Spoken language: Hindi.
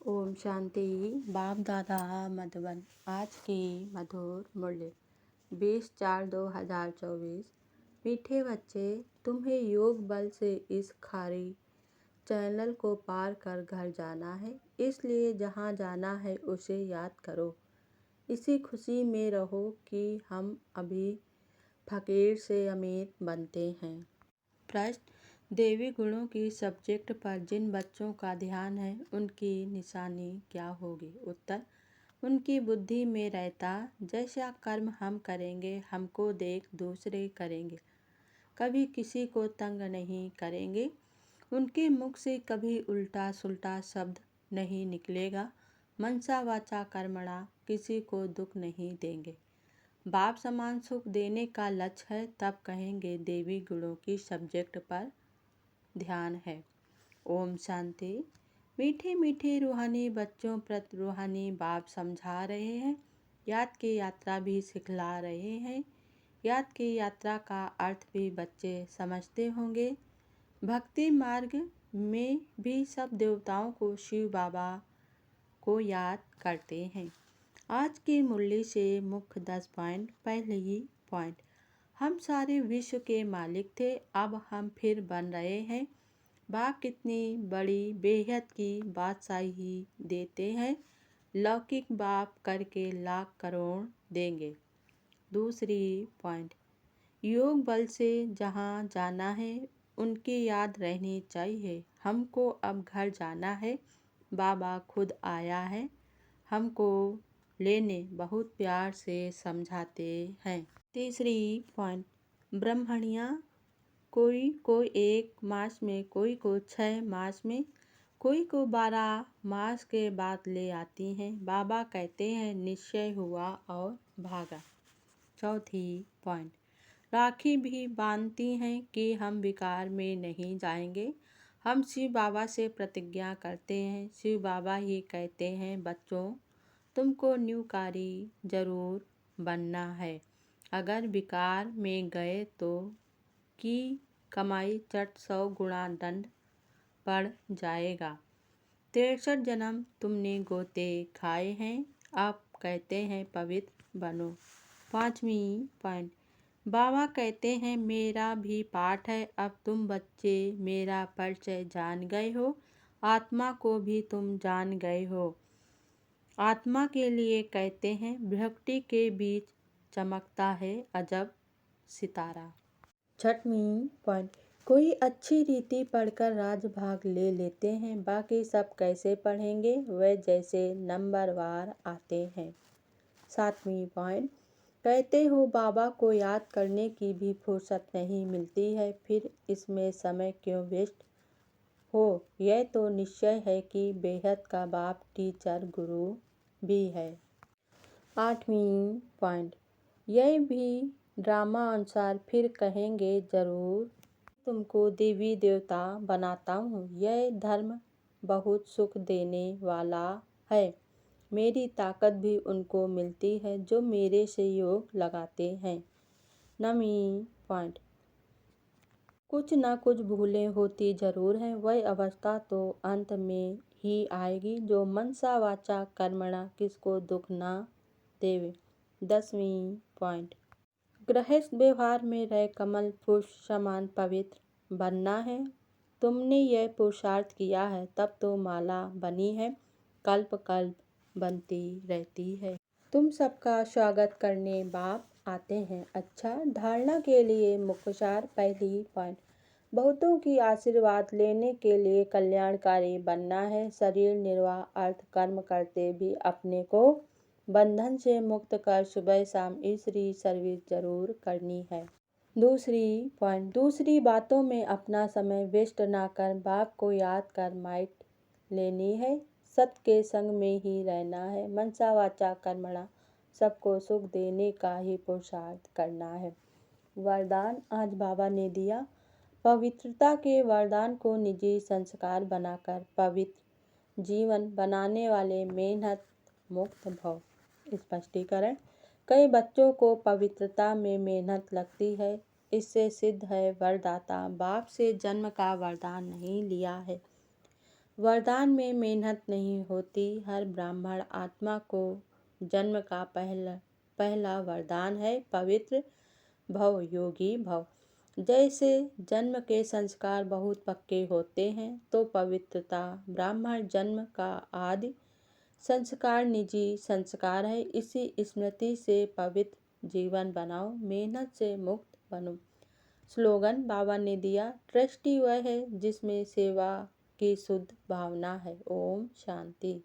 ओम शांति। बाप दादा मधुबन। आज की मधुर मूल्य 20/4/2024। मीठे बच्चे, तुम्हें योग बल से इस खारी चैनल को पार कर घर जाना है, इसलिए जहाँ जाना है उसे याद करो। इसी खुशी में रहो कि हम अभी फकीर से अमीर बनते हैं। प्रश्न: देवी गुणों की सब्जेक्ट पर जिन बच्चों का ध्यान है उनकी निशानी क्या होगी? उत्तर: उनकी बुद्धि में रहता जैसा कर्म हम करेंगे हमको देख दूसरे करेंगे, कभी किसी को तंग नहीं करेंगे, उनके मुख से कभी उल्टा सुल्टा शब्द नहीं निकलेगा, मनसा वाचा कर्मणा किसी को दुख नहीं देंगे, बाप समान सुख देने का लक्ष्य है, तब कहेंगे देवी गुणों की सब्जेक्ट पर ध्यान है। ओम शांति। मीठे मीठे रूहानी बच्चों प्रति रूहानी बाप समझा रहे हैं, याद की यात्रा भी सिखला रहे हैं। याद की यात्रा का अर्थ भी बच्चे समझते होंगे। भक्ति मार्ग में भी सब देवताओं को शिव बाबा को याद करते हैं। आज के मूल्य से मुख्य 10 पॉइंट। पहली पॉइंट: हम सारे विश्व के मालिक थे, अब हम फिर बन रहे हैं। बाप कितनी बड़ी बेहद की बादशाही देते हैं, लौकिक बाप करके लाख करोड़ देंगे। दूसरी पॉइंट: योग बल से जहाँ जाना है उनकी याद रहनी चाहिए। हमको अब घर जाना है, बाबा खुद आया है, हमको लेने बहुत प्यार से समझाते हैं। तीसरी पॉइंट: ब्राह्मणियाँ कोई को 1 मास में, कोई को 6 मास में, कोई को 12 मास के बाद ले आती हैं। बाबा कहते हैं निश्चय हुआ और भागा। चौथी पॉइंट: राखी भी बांधती हैं कि हम विकार में नहीं जाएंगे। हम शिव बाबा से प्रतिज्ञा करते हैं। शिव बाबा ही कहते हैं बच्चों, तुमको न्यूकारी जरूर बनना है। अगर विकार में गए तो की कमाई चट 100 गुणा दंड पड़ जाएगा। 63 जन्म तुमने गोते खाए हैं, अब कहते हैं पवित्र बनो। पांचवी पॉइंट: बाबा कहते हैं मेरा भी पाठ है, अब तुम बच्चे मेरा परिचय जान गए हो, आत्मा को भी तुम जान गए हो। आत्मा के लिए कहते हैं भ्रकुटी के बीच चमकता है अजब सितारा। छठवीं पॉइंट: कोई अच्छी रीति पढ़कर राजभाग ले लेते हैं, बाकी सब कैसे पढ़ेंगे, वे जैसे नंबरवार आते हैं। सातवीं पॉइंट: कहते हो बाबा को याद करने की भी फुर्सत नहीं मिलती है, फिर इसमें समय क्यों वेस्ट हो। यह तो निश्चय है कि बेहद का बाप टीचर गुरु भी है। आठवीं पॉइंट: यह भी ड्रामा अनुसार फिर कहेंगे जरूर तुमको देवी देवता बनाता हूँ। यह धर्म बहुत सुख देने वाला है, मेरी ताकत भी उनको मिलती है जो मेरे से योग लगाते हैं। नवीं पॉइंट: कुछ न कुछ भूलें होती जरूर हैं, वह अवस्था तो अंत में ही आएगी जो मनसा वाचा कर्मणा किसको दुख ना देवे। 10वीं पॉइंट: गृहस्थ व्यवहार में रह कमल पुष्प समान पवित्र बनना है। तुमने यह पुरुषार्थ किया है तब तो माला बनी है, कल्प कल्प बनती रहती है। तुम सबका स्वागत करने बाप आते हैं। अच्छा, धारणा के लिए मुख्य सार। पहली पॉइंट: बहुतों की आशीर्वाद लेने के लिए कल्याणकारी बनना है। शरीर निर्वाह अर्थ कर्म करते भी अपने को बंधन से मुक्त कर सुबह शाम ईश्वरीय सर्विस जरूर करनी है। दूसरी पॉइंट: दूसरी बातों में अपना समय वेस्ट ना कर बाप को याद कर माइट लेनी है। सत्य के संग में ही रहना है। मनसा वाचा कर्मणा सबको सुख देने का ही पुरुषार्थ करना है। वरदान आज बाबा ने दिया। पवित्रता के वरदान को निजी संस्कार बनाकर पवित्र जीवन बनाने वाले मेहनत मुक्त भव। स्पष्टीकरण: कई बच्चों को पवित्रता में मेहनत लगती है, इससे सिद्ध है वरदाता बाप से जन्म का वरदान नहीं लिया है। वरदान में मेहनत नहीं होती। हर ब्राह्मण आत्मा को जन्म का पहला वरदान है, पवित्र भव, योगी भव। जैसे जन्म के संस्कार बहुत पक्के होते हैं, तो पवित्रता ब्राह्मण जन्म का आदि संस्कार निजी संस्कार है। इसी स्मृति से पवित्र जीवन बनाओ, मेहनत से मुक्त बनो। स्लोगन बाबा ने दिया, ट्रस्टी वह है जिसमें सेवा की शुद्ध भावना है। ओम शांति।